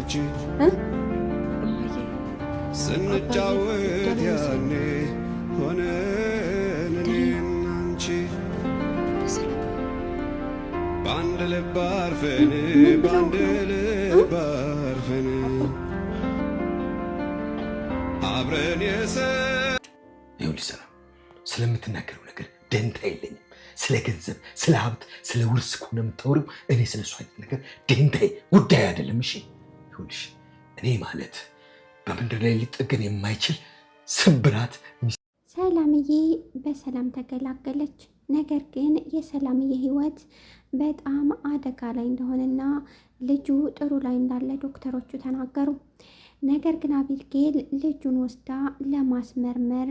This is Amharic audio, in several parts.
አንቺ ስንጫወት ያኔ ሆነን እኔና አንቺ በአንድ ልብ አርፈን በአንድ ልብ አርፈን አብረን ይኸውልሽ ሰላም፣ ስለምትናገረው ነገር ደንታ የለኝም። ስለ ገንዘብ፣ ስለ ሀብት፣ ስለ ውርስ ከሆነ የምታወሪው እኔ ስለ እሱ አይነት ነገር ደንታዬ ጉዳይ አይደለም። እሺ ይኸውልሽ እኔ ማለት በምድር ላይ ሊጠገን የማይችል ስብራት። ሰላምዬ በሰላም ተገላገለች። ነገር ግን የሰላምዬ ህይወት በጣም አደጋ ላይ እንደሆነና ልጁ ጥሩ ላይ እንዳለ ዶክተሮቹ ተናገሩ። ነገር ግን አቢጌል ልጁን ወስዳ ለማስመርመር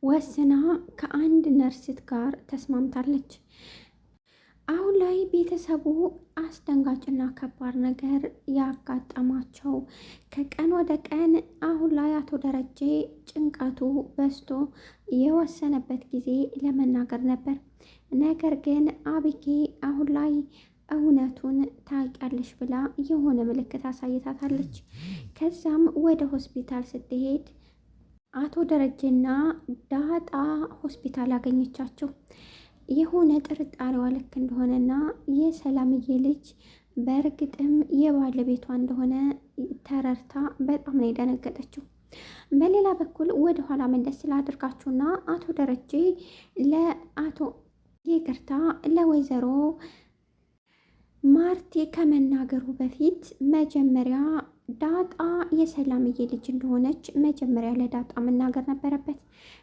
ወስና ከአንድ ነርስት ጋር ተስማምታለች። አሁን ላይ ቤተሰቡ አስደንጋጭና ከባድ ነገር ያጋጠማቸው ከቀን ወደ ቀን አሁን ላይ አቶ ደረጀ ጭንቀቱ በዝቶ የወሰነበት ጊዜ ለመናገር ነበር። ነገር ግን አቢጌ አሁን ላይ እውነቱን ታውቂያለሽ ብላ የሆነ ምልክት አሳይታታለች። ከዛም ወደ ሆስፒታል ስትሄድ አቶ ደረጀና ዳጣ ሆስፒታል ያገኘቻቸው የሆነ ጥርጣሬዋ ልክ እንደሆነና የሰላምዬ ልጅ በእርግጥም የባለቤቷ እንደሆነ ተረድታ በጣም ነው የደነገጠችው። በሌላ በኩል ወደኋላ መለስ ስላደርጋችሁና አቶ ደረጀ ለወይዘሮ ማርቴ ከመናገሩ በፊት መጀመሪያ ዳጣ የሰላምዬ ልጅ እንደሆነች መጀመሪያ ለዳጣ መናገር ነበረበት።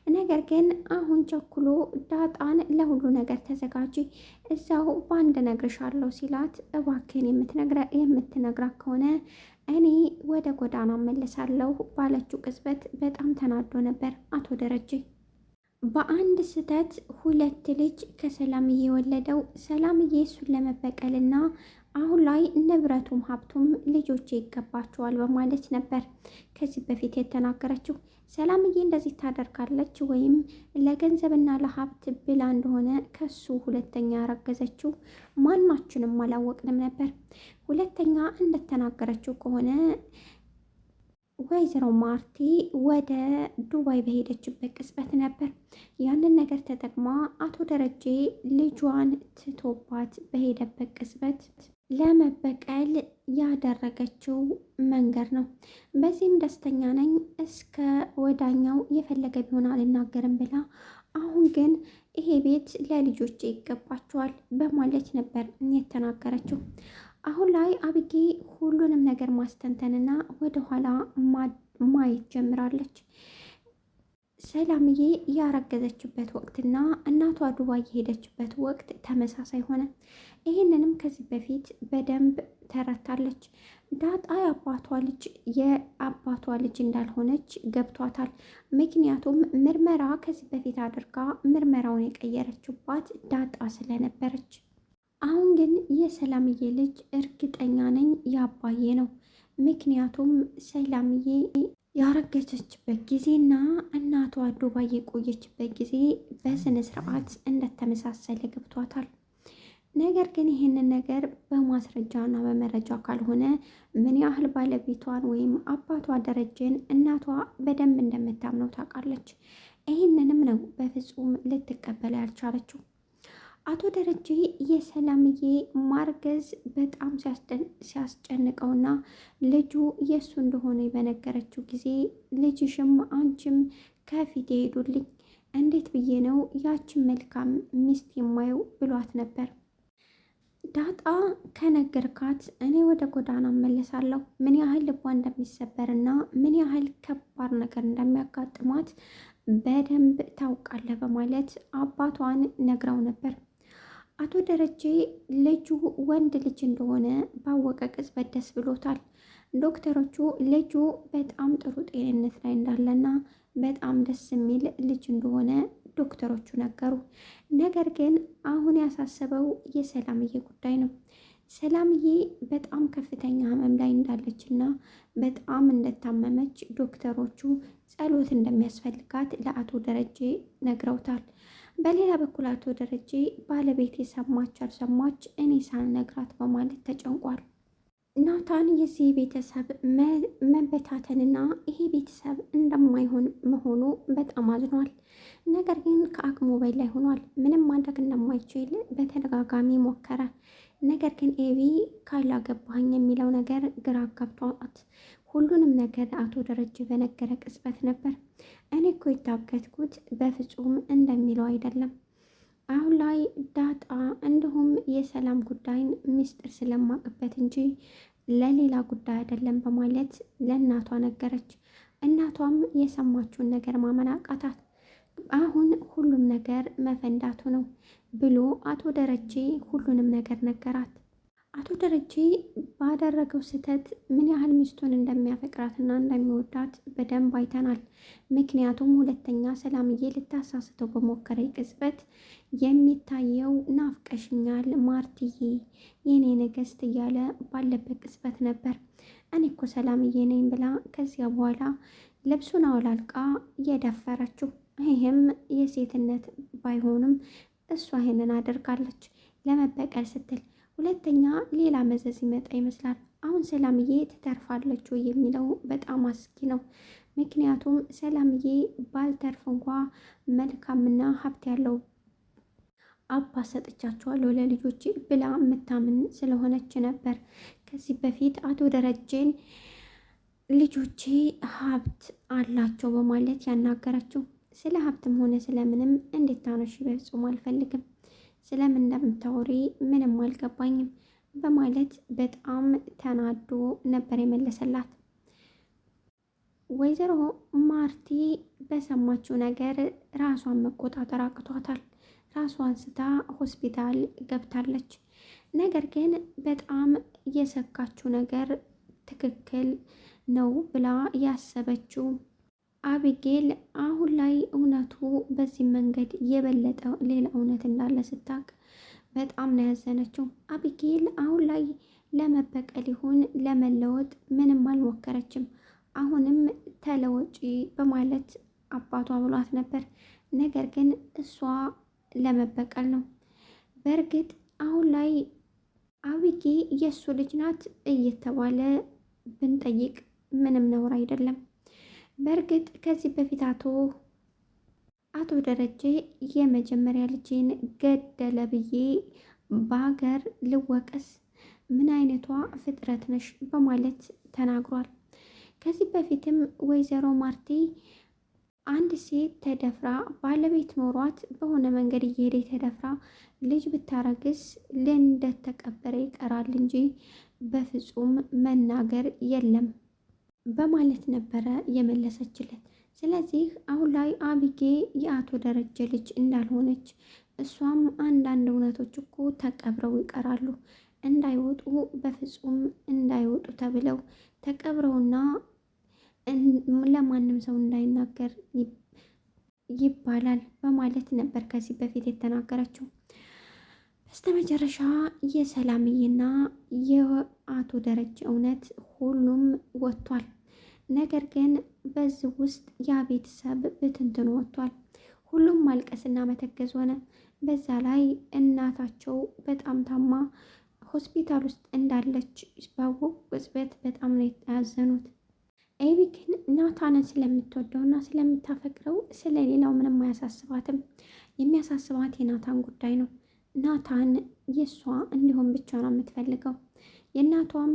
ነገር ግን አሁን ቸኩሎ ዳጣን ለሁሉ ነገር ተዘጋጂ፣ እዛው በአንድ እነግርሻለሁ ሲላት እባክህን የምትነግራት ከሆነ እኔ ወደ ጎዳና መለሳለሁ ባለችው ቅጽበት በጣም ተናዶ ነበር አቶ ደረጀ። በአንድ ስህተት ሁለት ልጅ ከሰላምዬ የወለደው ሰላምዬ እሱን ለመበቀልና አሁን ላይ ንብረቱም ሀብቱም ልጆቼ ይገባቸዋል በማለት ነበር ከዚህ በፊት የተናገረችው። ሰላምዬ እንደዚህ ታደርጋለች ወይም ለገንዘብና ለሀብት ብላ እንደሆነ ከሱ ሁለተኛ ያረገዘችው ማናችንም አላወቅንም ነበር። ሁለተኛ እንደተናገረችው ከሆነ ወይዘሮ ማርቲ ወደ ዱባይ በሄደችበት ቅጽበት ነበር ያንን ነገር ተጠቅማ አቶ ደረጀ ልጇን ትቶባት በሄደበት ቅጽበት ለመበቀል ያደረገችው መንገድ ነው። በዚህም ደስተኛ ነኝ፣ እስከ ወዳኛው የፈለገ ቢሆን አልናገርም ብላ አሁን ግን ይሄ ቤት ለልጆቼ ይገባቸዋል በማለት ነበር የተናገረችው። አሁን ላይ አቢጌ ሁሉንም ነገር ማስተንተንና ወደኋላ ማየት ጀምራለች። ሰላምዬ ያረገዘችበት ወቅትና እናቷ ዱባይ የሄደችበት ወቅት ተመሳሳይ ሆነ። ይህንንም ከዚህ በፊት በደንብ ተረታለች። ዳጣ የአባቷ ልጅ እንዳልሆነች ገብቷታል። ምክንያቱም ምርመራ ከዚህ በፊት አድርጋ ምርመራውን የቀየረችባት ዳጣ ስለነበረች። አሁን ግን የሰላምዬ ልጅ እርግጠኛ ነኝ የአባዬ ነው። ምክንያቱም ሰላምዬ ያረገዘችበት ጊዜና እናቷ ዱባይ የቆየችበት ጊዜ በስነ ስርዓት እንደተመሳሰለ ገብቷታል። ነገር ግን ይህንን ነገር በማስረጃና በመረጃ ካልሆነ ምን ያህል ባለቤቷን ወይም አባቷ ደረጀን እናቷ በደንብ እንደምታምነው ታውቃለች። ይህንንም ነው በፍጹም ልትቀበል ያልቻለችው። አቶ ደረጀ የሰላምዬ ማርገዝ በጣም ሲያስጨንቀውና ልጁ የእሱ እንደሆነ በነገረችው ጊዜ ልጅሽም አንቺም ከፊት የሄዱልኝ እንዴት ብዬ ነው ያችን መልካም ሚስት የማየው ብሏት ነበር። ዳጣ ከነገርካት እኔ ወደ ጎዳና እመለሳለሁ፣ ምን ያህል ልቧ እንደሚሰበርና ምን ያህል ከባድ ነገር እንደሚያጋጥማት በደንብ ታውቃለህ በማለት አባቷን ነግረው ነበር። አቶ ደረጀ ልጁ ወንድ ልጅ እንደሆነ ባወቀ ቅጽበት ደስ ብሎታል። ዶክተሮቹ ልጁ በጣም ጥሩ ጤንነት ላይ እንዳለና በጣም ደስ የሚል ልጅ እንደሆነ ዶክተሮቹ ነገሩ። ነገር ግን አሁን ያሳሰበው የሰላምዬ ጉዳይ ነው። ሰላምዬ በጣም ከፍተኛ ህመም ላይ እንዳለችና በጣም እንደታመመች ዶክተሮቹ ጸሎት እንደሚያስፈልጋት ለአቶ ደረጀ ነግረውታል። በሌላ በኩል አቶ ደረጀ ባለቤት የሰማች አልሰማች እኔ ሳልነግራት በማለት ተጨንቋል። ናታን የዚህ ቤተሰብ መበታተንና ይሄ ቤተሰብ እንደማይሆን መሆኑ በጣም አዝኗል። ነገር ግን ከአቅሙ በላይ ሆኗል። ምንም ማድረግ እንደማይችል በተደጋጋሚ ሞከረ። ነገር ግን ኤቢ ካላገባኝ የሚለው ነገር ግራ አጋብቷት ሁሉንም ነገር አቶ ደረጀ በነገረ ቅጽበት ነበር እኔ እኮ የታገትኩት በፍጹም እንደሚለው አይደለም። አሁን ላይ ዳጣ እንዲሁም የሰላም ጉዳይን ሚስጥር ስለማቅበት እንጂ ለሌላ ጉዳይ አይደለም በማለት ለእናቷ ነገረች። እናቷም የሰማችውን ነገር ማመን አቃታት። አሁን ሁሉም ነገር መፈንዳቱ ነው ብሎ አቶ ደረጀ ሁሉንም ነገር ነገራት። አቶ ደረጀ ባደረገው ስህተት ምን ያህል ሚስቱን እንደሚያፈቅራትና እንደሚወዳት በደንብ አይተናል። ምክንያቱም ሁለተኛ ሰላምዬ ልታሳስተው በሞከረ ቅጽበት የሚታየው ናፍቀሽኛል ማርትዬ የኔ ንግስት እያለ ባለበት ቅጽበት ነበር። እኔ እኮ ሰላምዬ ነኝ ብላ ከዚያ በኋላ ልብሱን አውላልቃ እየደፈረችው። ይህም የሴትነት ባይሆንም እሷ ይሄንን አድርጋለች ለመበቀል ስትል። ሁለተኛ ሌላ መዘዝ ይመጣ ይመስላል። አሁን ሰላምዬ ትተርፋለች የሚለው በጣም አስጊ ነው። ምክንያቱም ሰላምዬ ባልተርፍ እንኳ መልካምና ሀብት ያለው አባት ሰጥቻቸዋለሁ ለልጆች ብላ የምታምን ስለሆነች ነበር ከዚህ በፊት አቶ ደረጀን ልጆቼ ሀብት አላቸው በማለት ያናገረችው። ስለ ሀብትም ሆነ ስለምንም እንድታነሺ በፍጹም አልፈልግም፣ ስለምን እንደምታወሪ ምንም አልገባኝም በማለት በጣም ተናዶ ነበር የመለሰላት። ወይዘሮ ማርቲ በሰማችው ነገር ራሷን መቆጣጠር አቅቷታል። ራሷን ስታ ሆስፒታል ገብታለች። ነገር ግን በጣም የሰጋችው ነገር ትክክል ነው ብላ ያሰበችው አቢጌል አሁን ላይ እውነቱ በዚህ መንገድ የበለጠ ሌላ እውነት እንዳለ ስታቅ በጣም ነው ያዘነችው። አቢጌል አሁን ላይ ለመበቀል ይሁን ለመለወጥ ምንም አልሞከረችም። አሁንም ተለወጪ በማለት አባቷ ብሏት ነበር። ነገር ግን እሷ ለመበቀል ነው። በእርግጥ አሁን ላይ አቢጌ የእሱ ልጅ ናት እየተባለ ብንጠይቅ ምንም ነውር አይደለም። በእርግጥ ከዚህ በፊት አቶ ደረጀ የመጀመሪያ ልጄን ገደለ ብዬ በሀገር ልወቀስ፣ ምን አይነቷ ፍጥረት ነሽ በማለት ተናግሯል። ከዚህ በፊትም ወይዘሮ ማርቲ አንድ ሴት ተደፍራ ባለቤት ኖሯት በሆነ መንገድ እየሄደ ተደፍራ ልጅ ብታረግስ እንደተቀበረ ይቀራል እንጂ በፍጹም መናገር የለም በማለት ነበረ የመለሰችለት። ስለዚህ አሁን ላይ አቢጌ የአቶ ደረጀ ልጅ እንዳልሆነች እሷም አንዳንድ እውነቶች እኮ ተቀብረው ይቀራሉ እንዳይወጡ በፍጹም እንዳይወጡ ተብለው ተቀብረውና ለማንም ሰው እንዳይናገር ይባላል በማለት ነበር ከዚህ በፊት የተናገረችው። በስተመጨረሻ የሰላምዬና የአቶ ደረጀ እውነት ሁሉም ወጥቷል። ነገር ግን በዚህ ውስጥ ያ ቤተሰብ ብትንትኑ ወጥቷል። ሁሉም ማልቀስና መተከዝ ሆነ። በዛ ላይ እናታቸው በጣም ታማ ሆስፒታል ውስጥ እንዳለች ባወቁ ቅጽበት በጣም ነው ያዘኑት። ኤቢ ግን ናታንን ስለምትወደውና ስለምታፈቅረው ስለሌላው ምንም አያሳስባትም። የሚያሳስባት የናታን ጉዳይ ነው። ናታን የእሷ እንዲሆን ብቻ ነው የምትፈልገው። የእናቷም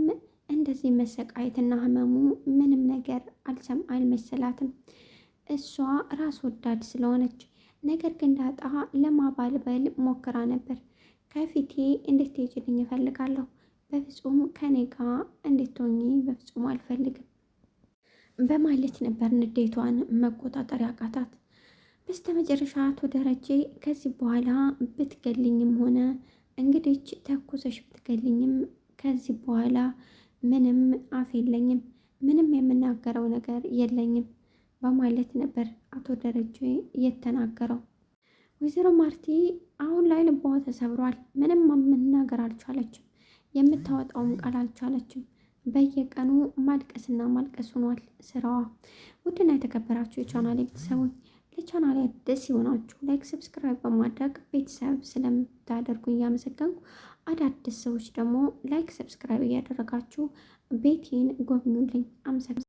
እንደዚህ መሰቃየትና ህመሙ ምንም ነገር አልመሰላትም። እሷ ራስ ወዳድ ስለሆነች። ነገር ግን ዳጣ ለማባልበል ሞክራ ነበር። ከፊቴ እንድትሄጂልኝ እፈልጋለሁ፣ በፍጹም ከኔ ጋር እንድትሆኚ በፍጹም አልፈልግም በማለት ነበር ንዴቷን መቆጣጠር ያቃታት። በስተመጨረሻ አቶ ደረጀ ከዚህ በኋላ ብትገልኝም ሆነ እንግዲህ ተኩሰሽ ብትገልኝም ከዚህ በኋላ ምንም አፍ የለኝም፣ ምንም የምናገረው ነገር የለኝም በማለት ነበር አቶ ደረጀ የተናገረው። ወይዘሮ ማርቲ አሁን ላይ ልቧ ተሰብሯል። ምንም መናገር አልቻለችም። የምታወጣውም ቃል አልቻለችም። በየቀኑ ማልቀስና ማልቀስ ሆኗል ስራዋ። ውድና የተከበራችሁ የቻናሌ ቤተሰቦች ለቻናሌ አዲስ ሲሆናችሁ ላይክ፣ ሰብስክራይብ በማድረግ ቤተሰብ ስለምታደርጉ እያመሰገንኩ አዳዲስ ሰዎች ደግሞ ላይክ፣ ሰብስክራይብ እያደረጋችሁ ቤቴን ጎብኙልኝ። አመሰግናለሁ።